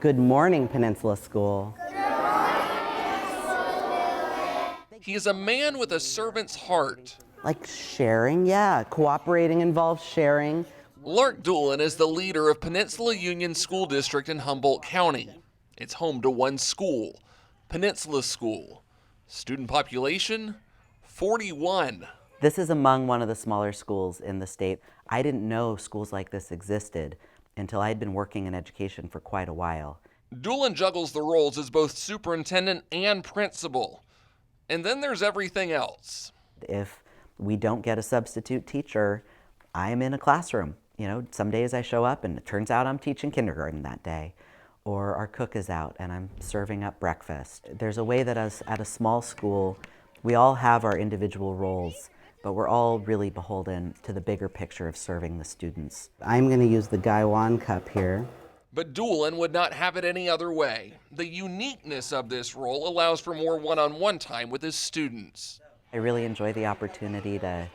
Good morning, Peninsula School. He is a man with a servant's heart. Like sharing, yeah. Cooperating involves sharing. Lark Doolan is the leader of Peninsula Union School District in Humboldt County. It's home to one school, Peninsula School. Student population, 41. This is among one of the smaller schools in the state. I didn't know schools like this existed until I had been working in education for quite a while. Doolan juggles the roles as both superintendent and principal. And then there's everything else. If we don't get a substitute teacher, I'm in a classroom. You know, some days I show up and it turns out I'm teaching kindergarten that day. Or our cook is out and I'm serving up breakfast. There's a way that as at a small school, we all have our individual roles, but we're all really beholden to the bigger picture of serving the students. I'm going to use the Gaiwan cup here. But Doolan would not have it any other way. The uniqueness of this role allows for more one-on-one time with his students. I really enjoy the opportunity to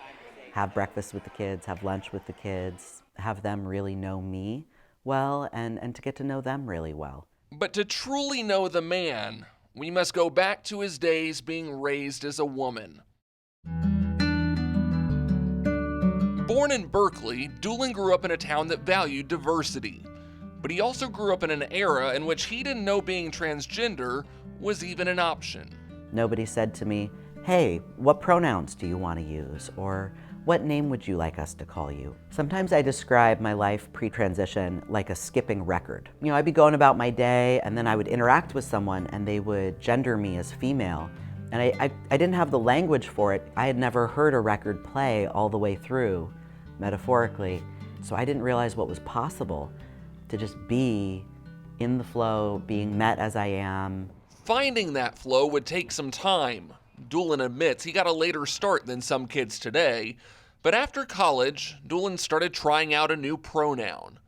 have breakfast with the kids, have lunch with the kids, have them really know me well, and to get to know them really well. But to truly know the man, we must go back to his days being raised as a woman. Born in Berkeley, Doolan grew up in a town that valued diversity. But he also grew up in an era in which he didn't know being transgender was even an option. Nobody said to me, hey, what pronouns do you want to use? Or what name would you like us to call you? Sometimes I describe my life pre-transition like a skipping record. You know, I'd be going about my day and then I would interact with someone and they would gender me as female. And I didn't have the language for it. I had never heard a record play all the way through, metaphorically. So I didn't realize what was possible to just be in the flow, being met as I am. Finding that flow would take some time. Doolan admits he got a later start than some kids today, but after college, Doolan started trying out a new pronoun.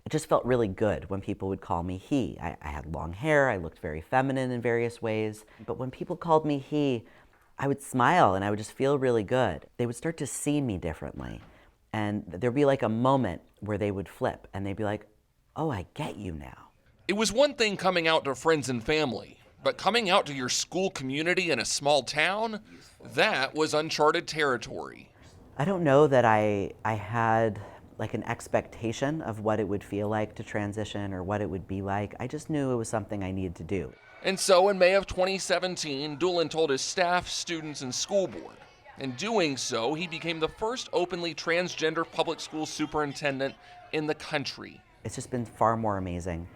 It just felt really good when people would call me he. I had long hair, I looked very feminine in various ways, but when people called me he, I would smile and I would just feel really good. They would start to see me differently, and there'd be like a moment where they would flip and they'd be like, oh, I get you now. It was one thing coming out to friends and family, but coming out to your school community in a small town, that was uncharted territory. I don't know that I had like an expectation of what it would feel like to transition or what it would be like. I just knew it was something I needed to do. And so in May of 2017, Doolan told his staff, students, and school board. In doing so, he became the first openly transgender public school superintendent in the country. It's just been far more amazing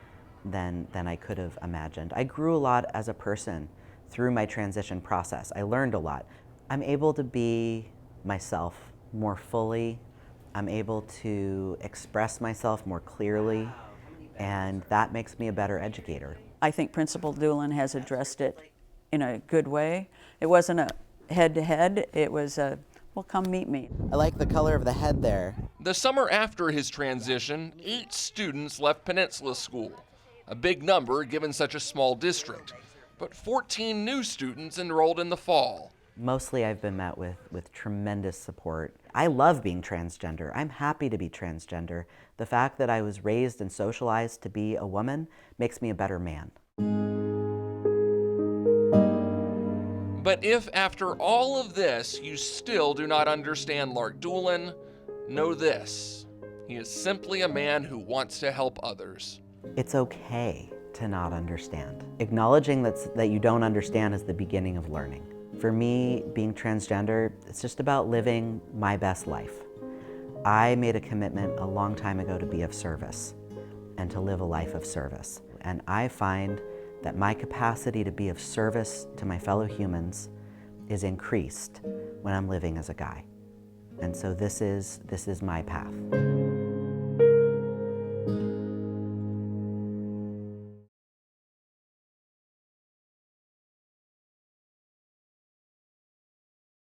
than I could have imagined. I grew a lot as a person through my transition process. I learned a lot. I'm able to be myself more fully. I'm able to express myself more clearly, and that makes me a better educator. I think Principal Doolan has addressed it in a good way. It wasn't a head-to-head, it was a, well, come meet me. I like the color of the head there. The summer after his transition, 8 students left Peninsula School, a big number given such a small district, but 14 new students enrolled in the fall. Mostly I've been met with tremendous support. I love being transgender. I'm happy to be transgender. The fact that I was raised and socialized to be a woman makes me a better man. But if after all of this you still do not understand Lark Doolan, know this: he is simply a man who wants to help others. It's okay to not understand. Acknowledging that you don't understand is the beginning of learning. For me, being transgender, it's just about living my best life. I made a commitment a long time ago to be of service and to live a life of service. And I find that my capacity to be of service to my fellow humans is increased when I'm living as a guy. And so this is my path.